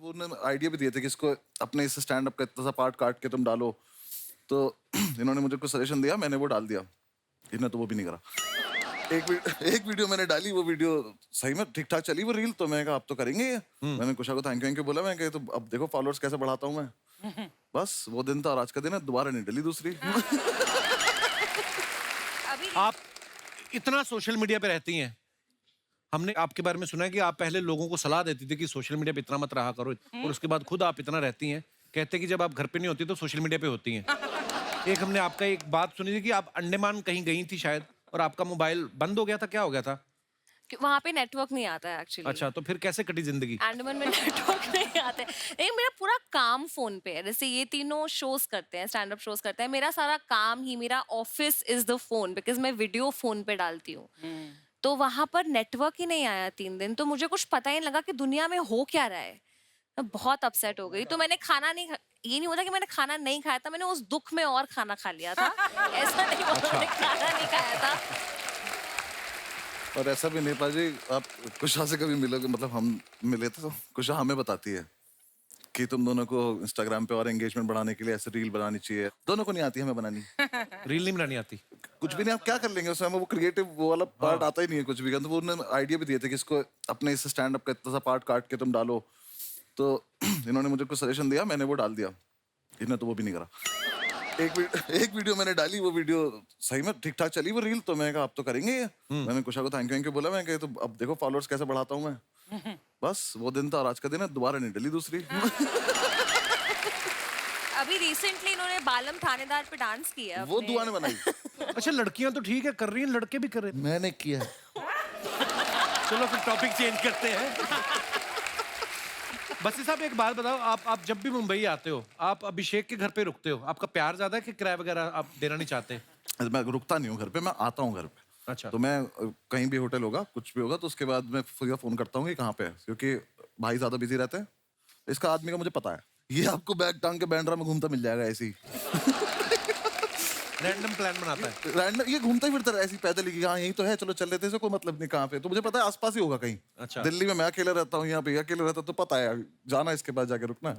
उन्होंने आइडिया भी दिए थे कि इसको अपने इस स्टैंड अप का इतना सा पार्ट काट के तुम डालो, तो इन्होंने मुझे कुछ सजेशन दिया, मैंने वो डाल दिया। इन्होंने तो वो भी नहीं करा। एक वीडियो मैंने डाली, वो वीडियो सही में ठीक ठाक चली वो रील, तो मैंने कहा अब तो करेंगे ये। मैंने कुशा को थैंक यू बोला, मैं कहा तो अब देखो फॉलोअर्स कैसे बढ़ाता हूँ मैं। बस वो दिन था और आज का दिन है, दोबारा नहीं डली दूसरी। आप इतना सोशल मीडिया पे रहती हैं, हमने आपके बारे में सुना है कि आप पहले लोगों को सलाह देती थी कि सोशल मीडिया पे इतना मत रहा करो, और उसके बाद खुद आप इतना रहती हैं। कहते हैं कि जब आप घर पे नहीं होती तो सोशल मीडिया पे होती हैं। एक हमने आपका एक बात सुनी थी कि आप अंडमान कहीं गई थी शायद, और आपका मोबाइल बंद हो गया था, क्या हो गया था? वहाँ पे नेटवर्क नहीं आता है एक्चुअली। अच्छा, तो फिर कैसे कटी जिंदगी? अंडमान में नेटवर्क नहीं आते। नहीं, मेरा पूरा काम फोन पे है। जैसे ये तीनों शोज करते हैं, स्टैंड अप शोज करते हैं, मेरा सारा काम ही, मेरा office is the phone, because मैं वीडियो फोन पे डालती हूँ। तो वहां पर नेटवर्क ही नहीं आया 3 दिन, तो मुझे कुछ पता ही नहीं लगा कि दुनिया में हो क्या रहा है। मैं बहुत अपसेट हो गई, तो मैंने खाना नहीं ये नहीं होता कि मैंने खाना नहीं खाया था, मैंने उस दुख में और खाना खा लिया था। ऐसा नहीं होता मैंने खाना नहीं खाया था। और ऐसा भी नहीं पाजी, आप कुशा से कभी मिलोगे, मतलब हम मिले थे तो कुशा हमें बताती है कि तुम दोनों को इंस्टाग्राम पे और एंगेजमेंट बढ़ाने के लिए ऐसे रील बनानी चाहिए। दोनों को नहीं आती, हमें बनानी। रील नहीं बनानी आती? कुछ भी नहीं, आप क्या कर लेंगे उसमें, हमें वो क्रिएटिव वो वाला पार्ट आता ही नहीं है कुछ भी। तो वो उन्होंने आइडिया भी दिए थे कि इसको अपने इस स्टैंड अप का इतना सा पार्ट काट के तुम डालो, तो इन्होंने मुझे कुछ सजेशन दिया, मैंने वो डाल दिया। इन्होंने तो वो भी नहीं करा। एक वीडियो मैंने डाली, वो वीडियो सही में ठीक ठाक चली वो रील, तो मैंने कहा अब तो करेंगे ये। मैंने कुशा को थैंक यू बोला, मैं कहा तो अब देखो फॉलोअर्स कैसे बढ़ाता हूँ मैं। बस वो दिन था और आज का दिन है, दोबारा नहीं डली दूसरी। अभी रिसेंटली इन्होंने बालम थानेदार पे डांस किया। वो दुआ ने बनाई। अच्छा, लड़कियां तो ठीक है कर रही हैं, लड़के भी कर रहे हैं। मैंने किया। चलो फिर टॉपिक चेंज करते हैं। बसी साहब एक बात बताओ, आप जब भी मुंबई आते हो, आप अभिषेक के घर पे रुकते हो, आपका प्यार ज्यादा है कि किराया वगैरह आप देना नहीं चाहते? मैं रुकता नहीं हूँ घर पे, मैं आता हूँ घर पे। अच्छा। तो मैं कहीं भी होटल होगा, कुछ भी होगा, तो उसके बाद मैं फोन करता हूँ कि कहाँ पे है, क्योंकि भाई ज्यादा बिजी रहते हैं। इसका आदमी का मुझे पता है, ये आपको बैग टांग के बैंड्रा में घूमता मिल जाएगा ऐसे ही। रैंडम प्लान बनाता है। रैंडम ये घूमता ही फिरता है ऐसे ही पैदल ही, हाँ यही तो है, चलो चल लेते हैं, कोई मतलब नहीं कहाँ पे। तो मुझे पता है आसपास ही होगा कहीं। अच्छा। दिल्ली में मैं अकेले रहता हूँ, यहाँ पे अकेले रहता हूँ, तो पता है जाना, इसके बाद जाके रुकना।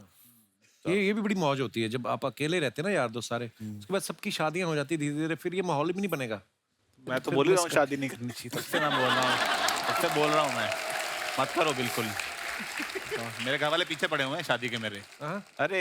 ये भी बड़ी मौज होती है जब आप अकेले रहते हैं ना यार दोस्त सारे, उसके बाद सबकी शादियां हो जाती है धीरे धीरे, फिर ये माहौल भी नहीं बनेगा। मैं तो बोल ही रहा हूँ शादी नहीं करनी चाहिए, सबसे मैं बोल रहा हूँ, सबसे बोल रहा हूँ मैं, मत करो बिल्कुल। तो मेरे घर वाले पीछे पड़े हुए हैं शादी के मेरे। अरे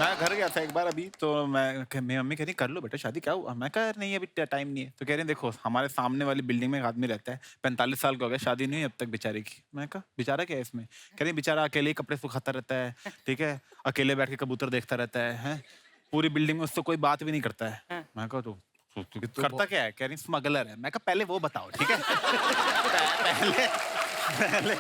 मैं घर गया था एक बार अभी, तो मेरी मम्मी कह रही कर लो बेटा शादी, क्या हुआ? मैं कह नहीं अभी टाइम नहीं है। तो कह रही देखो हमारे सामने वाली बिल्डिंग में एक आदमी रहता है, 45 साल का हो गया, शादी नहीं हुई अब तक बेचारे की। मैं कहा बेचारा क्या है इसमें? कह रही बेचारा अकेले ही कपड़े सुखाता रहता है, ठीक है, अकेले बैठ के कबूतर देखता रहता है, पूरी बिल्डिंग में उससे कोई बात भी नहीं करता है। मैं कहा तो करता क्या है? कह रही स्मगलर है। मैं कहा पहले वो बताओ, ठीक है। पहले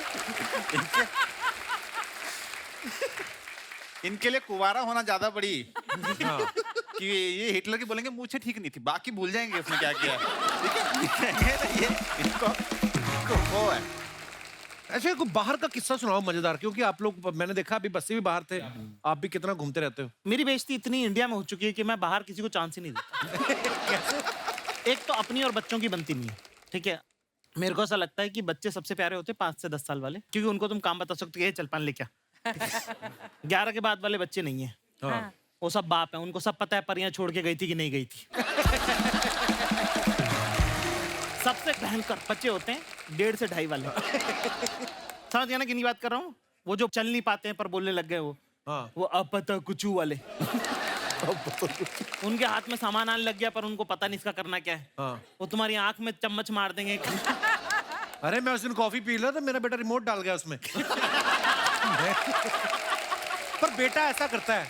इनके लिए कुवारा होना ज्यादा बड़ी कि ये हिटलर की बोलेंगे मुझे ठीक नहीं थी, बाकी भूल जाएंगे उसने क्या किया, ठीक है। ये इनको वो है। अच्छा, कोई बाहर का किस्सा सुनाओ मजेदार, क्योंकि आप लोग, मैंने देखा अभी बस्सी भी बाहर थे, आप भी कितना घूमते रहते हो। मेरी बेइज्जती इतनी इंडिया में हो चुकी है कि मैं बाहर किसी को चांस ही नहीं देता। एक तो अपनी और बच्चों की बनती नहीं है, ठीक है। मेरे को ऐसा लगता है कि बच्चे सबसे प्यारे होते हैं 5 से 10 साल वाले, क्योंकि उनको तुम काम बता सकते हो, चल पान ले क्या। 11 के बाद वाले बच्चे नहीं है, वो सब बाप है, उनको सब पता है परियां छोड़ के गई थी कि नहीं गई थी। सबसे भयंकर बच्चे होते हैं 1.5 से 2.5 वाले। समझ गया ना कितनी बात कर रहा हूँ? वो जो चल नहीं पाते हैं पर बोलने लग गए, वो अब पता कुछ वाले। उनके हाथ में सामान आने लग गया पर उनको पता नहीं इसका करना क्या है। वो तुम्हारी आंख में चम्मच मार देंगे। अरे मैं उस दिन कॉफी पी रहा था, मेरा बेटा रिमोट डाल गया उसमें। पर बेटा ऐसा करता है,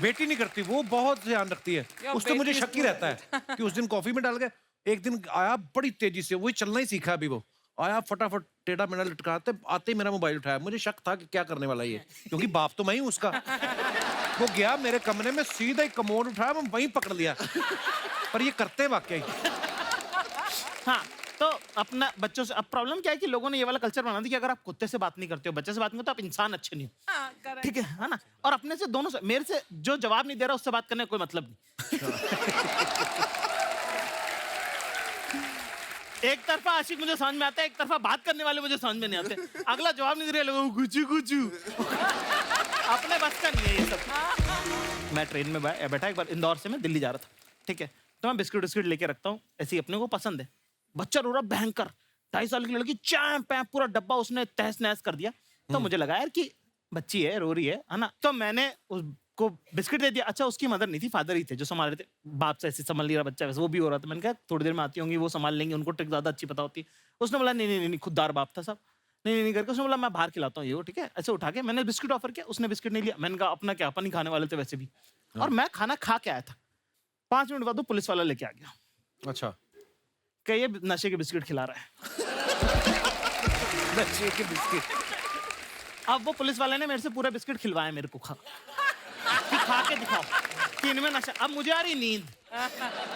बेटी नहीं करती, वो बहुत ध्यान रखती है। उससे मुझे शक ही रहता है कि उस दिन कॉफी में डाल गया। एक दिन आया बड़ी तेजी से, वही चलना ही सीखा अभी, वो आया फटाफट टेढ़ा मेढ़ा लटकाते आते ही मेरा मोबाइल उठाया। मुझे शक था कि क्या करने वाला ये, क्योंकि बाप तो मैं ही हूं उसका। वो गया मेरे कमरे में, सीधा ही कमोड उठाया, मैं वहीं पकड़ लिया। पर ये करते हैं वाकई। हाँ, तो अपना बच्चों से, अब प्रॉब्लम क्या है कि लोगों ने ये वाला कल्चर बना दिया कि अगर आप कुत्ते से बात नहीं करते हो, बच्चे से बात नहीं करते, आप इंसान अच्छे नहीं हो, ठीक है ना। और अपने से, दोनों से, मेरे से जो जवाब नहीं दे रहा उससे बात करने का कोई मतलब नहीं। एक तरफा आशिक मुझे समझ में आता है, एक तरफा बात करने वाले मुझे समझ में नहीं आते। अगला जवाब नहीं दे रहे, लोगों कुछ बस का नहीं है ये सब। मैं ट्रेन में बैठा, एक बार इंदौर से मैं दिल्ली जा रहा था, ठीक है, तो मैं बिस्किट विस्किट लेके रखता हूँ, ऐसे ही अपने को पसंद है। बच्चा रो रहा भयंकर, 2.5 साल की लड़की, चैंप पैंप पूरा डब्बा उसने तहस नहस कर दिया। तो मुझे लगा यार कि बच्ची है, रो रही है ना, तो मैंने उसको बिस्किट दे दिया। अच्छा, उसकी मदर नहीं थी, फादर ही थे जो संभाल रहे थे। बाप से ऐसे संभाल नहीं रहा बच्चा, वैसे वो भी हो रहा था। मैंने कहा थोड़ी देर में आती होंगी, वो संभाल लेंगे, उनको ट्रिक ज्यादा अच्छी पता होती है। उसने बोला नहीं नहीं नहीं, खुददार बाप था सब, नहीं करके उसने बोला मैं बाहर खिलाता हूँ ये वो, ठीक है। ऐसे उठा के मैंने बिस्किट ऑफर किया, उसने बिस्किट नहीं लिया। मैंने कहा अपना क्या, अपन ही खाने वाले थे वैसे भी, और मैं खाना खा के आया था। 5 मिनट बाद वो पुलिस वाला लेके आ गया, अच्छा, कि ये नशे के बिस्किट खिला रहा है। नशे के बिस्किट। अब वो पुलिस वाले ने मेरे से पूरा बिस्किट खिलवाया मेरे को, खा के दिखाओ कि इनमें नशा। अब मुझे आ रही नींद,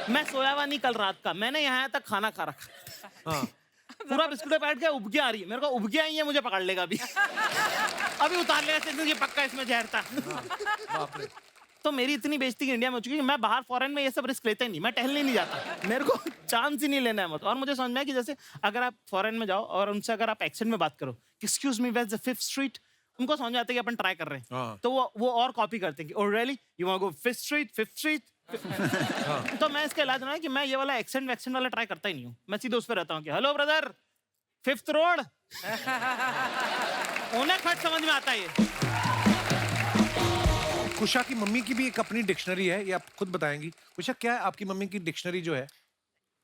मैं सोया हुआ नहीं कल रात का, मैंने यहाँ तक खाना खा रखा। हाँ, पूरा बिस्कुट बैठ के उबकियां आ रही है मेरे को, उबकियां आई है, मुझे पकड़ लेगा अभी। अभी उतार लेगा, ये पक्का इसमें जहर था। बाप रे। तो मेरी इतनी बेइज्जती इंडिया में हो चुकी है कि मैं बाहर फॉरेन में ये सब रिस्क लेता ही नहीं, मैं टहलने नहीं जाता, मेरे को चांस ही नहीं लेना है मत। और मुझे समझ में आया कि जैसे अगर आप फॉरेन में जाओ और उनसे अगर आप एक्सेंट में बात करो, excuse me where is the 5th street, उनको समझ में आता है कि अपन ट्राई कर रहे हैं। हाँ। तो वो और कॉपी करते हैं कि oh really you want go 5th street 5th street. तो मैं इसका इलाज ना है कि मैं ये वाला एक्सेंट वैक्सेंट वाला ट्राई करता ही नहीं हूँ। मैं सीधे उस पर रहता हूँ कि हेलो ब्रदर 5th रोड। उन्हें खट समझ में आता है ये। कुशा की मम्मी की भी एक अपनी डिक्शनरी है, ये आप खुद बताएंगी। कुशा, क्या है आपकी मम्मी की डिक्शनरी जो है,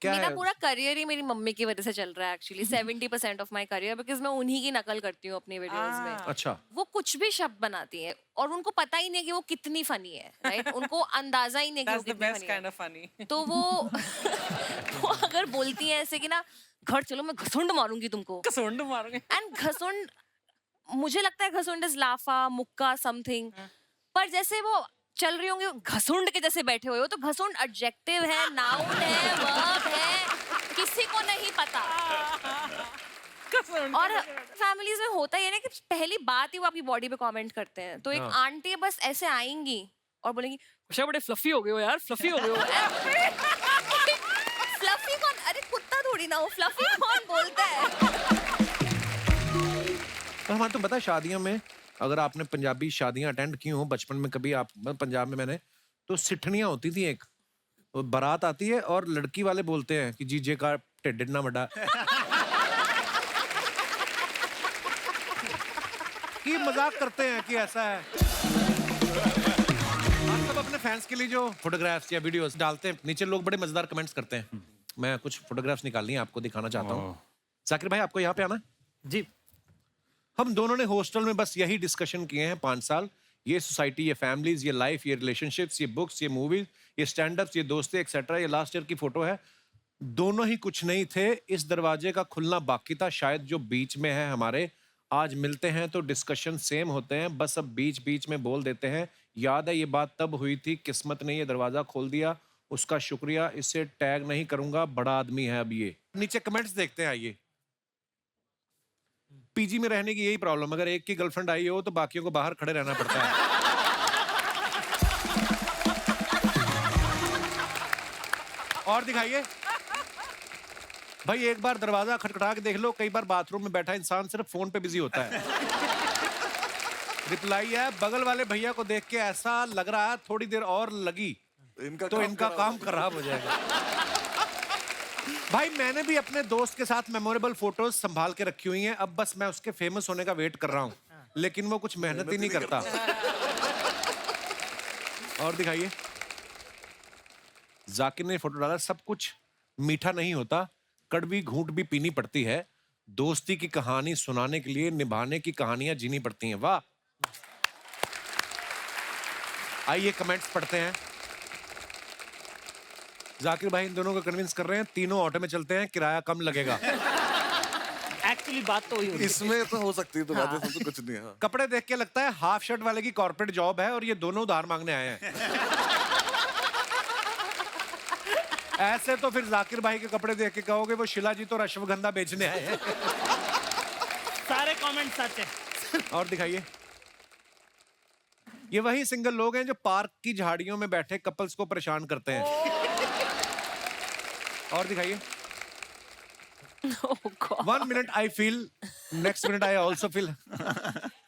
क्या मेरा है? पूरा करियर ही मेरी मम्मी की वजह से चल रहा है actually. 70% of my career, because मैं उन्हीं की नकल करती हूँ अपनी वीडियोस में। अच्छा, वो कुछ भी शब्द बनाती है और उनको पता ही नहीं है कि वो कितनी फनी है, राइट? उनको अंदाजा ही नहीं है कि वो That's the कितनी best फनी है। kind of funny. तो वो अगर बोलती है ऐसे कि ना, घर चलो मैं घसुंड मारूंगी तुमको, कसुंड मारूंगी. एंड घसुंड, मुझे लगता है घसुंड इज लाफा मुक्का समथिंग, पर जैसे वो चल रही होंगी घसुंड के जैसे बैठे हुए हो, तो घसुंड एडजेक्टिव है, नाउन है, वर्ब है, किसी को नहीं पता। कसुंड. और फैमिलीज में होता ही है ना कि पहली बात ही वो आपकी बॉडी पे कमेंट करते हैं। तो एक हाँ। आंटी बस ऐसे आएंगी और बोलेंगी कुशा बड़े फ्लफी हो गए हो यार, फ्लफी हो गए हो। फ्लफी कौन? अरे कुत्ता थोड़ी ना हो, फ्लफी कौन बोलता है? तो हमारे तो पता है, शादियों में अगर आपने पंजाबी शादियां अटेंड की हो बचपन में कभी, आप पंजाब में मैंने, तो सिठनियां होती थी। एक तो बारात आती है और लड़की वाले बोलते हैं कि जीजे का ढिड ना बड़ा। कि मजाक करते हैं कि ऐसा है। आप सब अपने फैंस के लिए जो फोटोग्राफ्स या वीडियोस डालते हैं, नीचे लोग बड़े मजेदार कमेंट्स करते हैं। मैं कुछ फोटोग्राफ्स निकालनी है, आपको दिखाना चाहता हूँ। जाकिर भाई, आपको यहाँ पे आना। जी, हम दोनों ने हॉस्टल में बस यही डिस्कशन किए हैं 5 साल। ये सोसाइटी, ये फैमिलीज, ये लाइफ, ये रिलेशनशिप्स, ये बुक्स, ये मूवीज, ये स्टैंड अप्स, ये दोस्ती एक्सेट्रा। ये लास्ट ईयर की फोटो है। दोनों ही कुछ नहीं थे, इस दरवाजे का खुलना बाकी था। शायद जो बीच में है हमारे, आज मिलते हैं तो डिस्कशन सेम होते हैं, बस अब बीच बीच में बोल देते हैं। याद है ये बात तब हुई थी, किस्मत ने ये दरवाजा खोल दिया, उसका शुक्रिया। इसे टैग नहीं करूंगा, बड़ा आदमी है अब ये। नीचे कमेंट्स देखते हैं, आइए। पीजी में रहने की यही प्रॉब्लम, अगर एक की गर्लफ्रेंड आई हो तो बाकियों को बाहर खड़े रहना पड़ता है। और दिखाइए भाई, एक बार दरवाजा खटखटा के देख लो। कई बार बाथरूम में बैठा इंसान सिर्फ फोन पे बिजी होता है। रिप्लाई है, बगल वाले भैया को देख के ऐसा लग रहा है थोड़ी देर और लगी तो इनका काम खराब हो जाएगा। भाई, मैंने भी अपने दोस्त के साथ मेमोरेबल फोटोज संभाल के रखी हुई हैं। अब बस मैं उसके फेमस होने का वेट कर रहा हूँ, लेकिन वो कुछ मेहनत ही नहीं करता। और दिखाइए, जाकिर ने फोटो डाला। सब कुछ मीठा नहीं होता, कड़वी घूंट भी पीनी पड़ती है। दोस्ती की कहानी सुनाने के लिए निभाने की कहानियां जीनी पड़ती हैं। वाह। आइए कमेंट्स पढ़ते हैं। जाकिर भाई इन दोनों को कन्विंस कर रहे हैं, तीनों ऑटो में चलते हैं, किराया कम लगेगा। एक्चुअली बात तो वही होती है। इसमें तो हो सकती है, तो बात है, तो कुछ नहीं है। हाँ। कपड़े देख के लगता है हाफ शर्ट वाले की कॉर्पोरेट जॉब है और ये दोनों उधार मांगने आए हैं। ऐसे तो फिर जाकिर भाई के कपड़े देख के कहोगे वो शिलाजीत और अश्वगंधा बेचने आए हैं। सारे कमेंट सच है। और दिखाइए, ये वही सिंगल लोग हैं जो पार्क की झाड़ियों में बैठे कपल्स को परेशान करते हैं। और दिखाइए, Oh God. 1 minute I feel, next minute I also feel.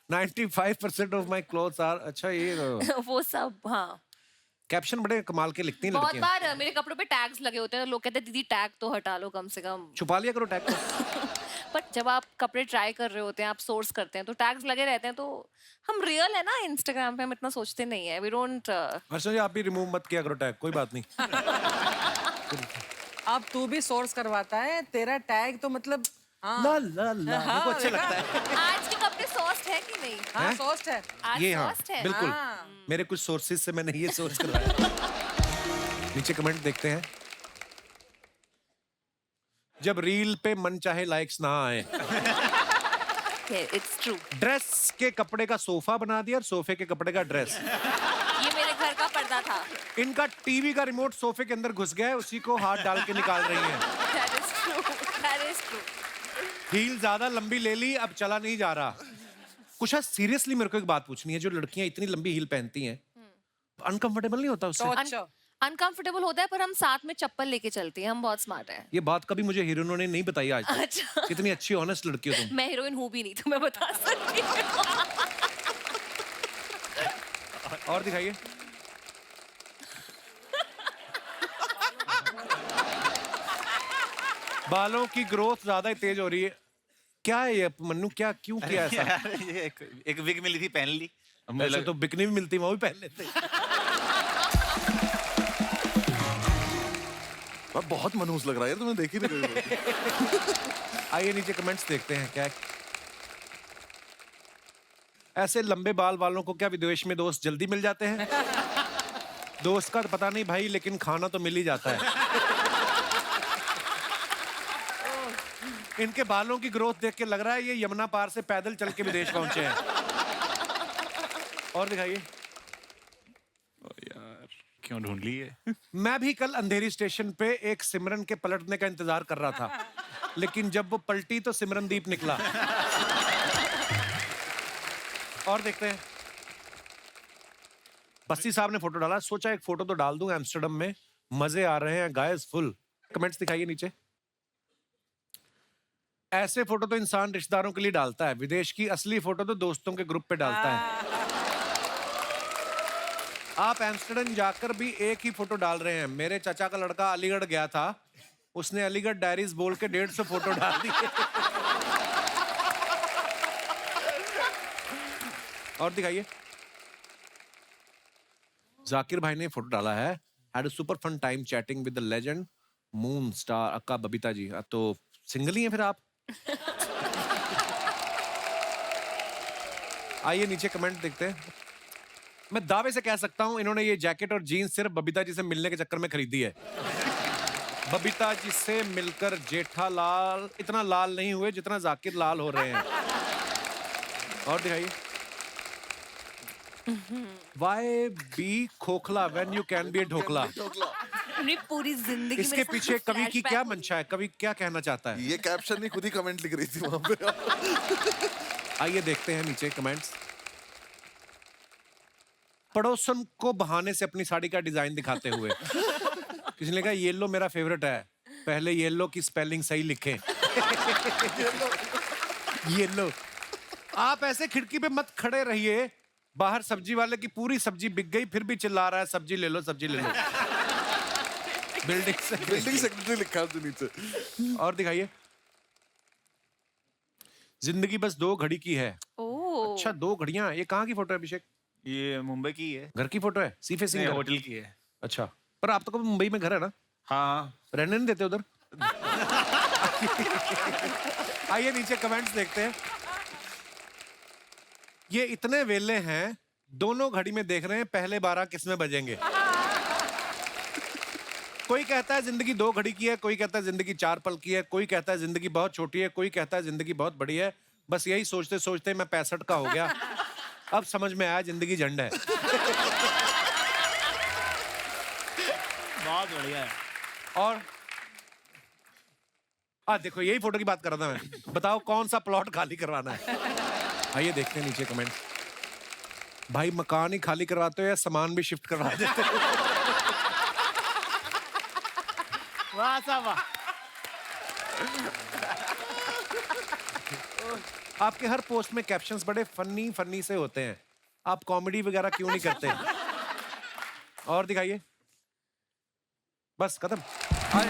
95% of my clothes are, अच्छा ये वो सब, हाँ। कैप्शन बड़े कमाल के लिखती हैं बहुत लड़कियां। बार मेरे कपड़ों पे टैग्स लगे होते हैं, तो लोग कहते हैं दीदी टैग तो हटा लो कम से कम। छुपा लिया करो टैग को। बट जब आप कपड़े ट्राई कर रहे होते हैं, आप सोर्स करते हैं, तो टैग्स लगे रहते हैं, तो हम रियल है ना इंस्टाग्राम पे, हम इतना सोचते नहीं है, वी डोंट। हर्षा जी आप भी रिमूव मत किया करो टैग, कोई बात नहीं। अब तू भी सोर्स करवाता है, तेरा टैग तो मतलब हाँ ला ला ला हाँ, मेरे को अच्छा देखा? लगता है। आज के कपड़े सॉफ्ट है कि नहीं? हाँ सोस्ट है। आज ये हाँ सॉफ्ट है। बिल्कुल, हाँ। मेरे कुछ सोर्सेज से मैंने ये सोर्स करवाया। नीचे कमेंट देखते हैं। जब रील पे मन चाहे लाइक्स ना आए, इट्स ट्रू। ड्रेस के कपड़े का सोफा बना दिया और सोफे के कपड़े का ड्रेस। ये मेरे घर का पर्दा था। इनका टीवी का रिमोट सोफे के अंदर घुस गया है, उसी को हाथ डाल के निकाल रही हैं। That is true. That is true. Heel ज्यादा लंबी ले ली, अब चला नहीं जा रहा। कुछ सीरियसली मेरे को एक बात पूछनी है, जो लड़कियां इतनी लंबी हील पहनती हैं, अनकंफर्टेबल नहीं होता उससे? तो अच्छा अनकंफर्टेबल होता है, पर हम साथ में चप्पल लेके चलते हैं, हम बहुत स्मार्ट हैं। ये बात कभी मुझे हीरोइनों ने नहीं बताई आज तक। अच्छा। कितनी अच्छी ऑनेस्ट लड़की हो तुम। मैं हीरोइन हूँ भी नहीं, तो मैं बता सकती हूँ। और दिखाइए। बालों की ग्रोथ ज्यादा ही तेज हो रही है। क्या है ये मन्नू, क्या क्यों किया ऐसा? यार ये एक विग मिली थी, पहन ली। अब मुझे ऐसे लगा- तो बिकनी भी मिलती, वो भी पहन लेते। अब बहुत मनहूस लग रहा है यार, तुमने देखी नहीं कभी। आइए नीचे कमेंट्स देखते हैं क्या। ऐसे लंबे बाल वालों को क्या विदेश में दोस्त जल्दी मिल जाते हैं? दोस्त का तो पता नहीं भाई, लेकिन खाना तो मिल ही जाता है। इनके बालों की ग्रोथ देख के लग रहा है ये यमुना पार से पैदल चल के विदेश पहुंचे हैं। और दिखाइए। यार क्यों ढूंढ ली है? मैं भी कल अंधेरी स्टेशन पे एक सिमरन के पलटने का इंतजार कर रहा था, लेकिन जब वो पलटी तो सिमरनदीप निकला। और देखते हैं। बस्सी साहब ने फोटो डाला, सोचा एक फोटो तो डाल दूं एम्स्टर्डम में, मजे आ रहे हैं गाइस फुल। कमेंट्स दिखाइए नीचे। ऐसे फोटो तो इंसान रिश्तेदारों के लिए डालता है, विदेश की असली फोटो तो दोस्तों के ग्रुप पे डालता है। आप एम्स्टर्डम जाकर भी एक ही फोटो डाल रहे हैं। मेरे चाचा का लड़का अलीगढ़ गया था, उसने अलीगढ़ डायरीज बोल के 150 फोटो डाल दिए। और दिखाइए। जाकिर भाई ने फोटो डाला है, had a super fun time chatting with the legend moon star aka Babita जी। अब तो सिंगल ही हैं फिर आप। आइए नीचे कमेंट देखते हैं। मैं दावे से कह सकता हूं इन्होंने ये जैकेट और जीन्स सिर्फ बबीता जी से मिलने के चक्कर में खरीदी है। बबीता जी से मिलकर जेठालाल इतना लाल नहीं हुए जितना जाकिर लाल हो रहे हैं। और दिखाइए। Why be खोखला when you can be a dhokla? अपनी पूरी जिंदगी इसके मेरे साथ पीछे कवि की flashback क्या होती मंशा है, कवि क्या कहना चाहता है? ये कैप्शन नहीं, खुद ही कमेंट लिख रही थी वहां पे। आइए देखते हैं नीचे कमेंट्स। पड़ोसन को बहाने से अपनी साड़ी का डिजाइन दिखाते हुए किसी ने कहा येलो मेरा फेवरेट है, पहले येलो की स्पेलिंग सही लिखें। येलो। आप ऐसे खिड़की पे मत खड़े रहिए, बाहर सब्जी वाले की पूरी सब्जी बिक गई फिर भी चिल्ला रहा है सब्जी ले लो सब्जी ले लो। बिल्डिंग सेक्रेटरी लिखा है उसके नीचे। और दिखाइए। जिंदगी बस 2 घड़ी की है। ओह, अच्छा 2 घड़ियां, ये कहाँ की फोटो है अभिषेक? ये मुंबई की है। घर की फोटो है? सी फेसिंग नहीं, घर? होटल की है। अच्छा, पर आप तो कभी मुंबई में घर है ना? हाँ रहने नहीं देते उधर? आइए नीचे कमेंट्स देखते हैं। ये इतने वेले हैं, दोनों घड़ी में देख रहे हैं पहले 12 किसमें बजेंगे। कोई कहता है जिंदगी 2 घड़ी की है, कोई कहता है जिंदगी 4 पल की है, कोई कहता है जिंदगी बहुत छोटी है, कोई कहता है जिंदगी बहुत बड़ी है। बस यही सोचते सोचते मैं 65 का हो गया। अब समझ में आया जिंदगी झंड है। बहुत बढ़िया है। और देखो यही फोटो की बात कर रहा था मैं। बताओ कौन सा प्लॉट खाली करवाना है? आइए देखते हैं नीचे कमेंट। भाई मकान ही खाली करवाते हो या सामान भी शिफ्ट करवा देते हो? वाह साहब वाह। आपके हर पोस्ट में कैप्शंस बड़े फनी फनी से होते हैं, आप कॉमेडी वगैरह क्यों नहीं करते? और दिखाइए, बस खत्म। हाँ,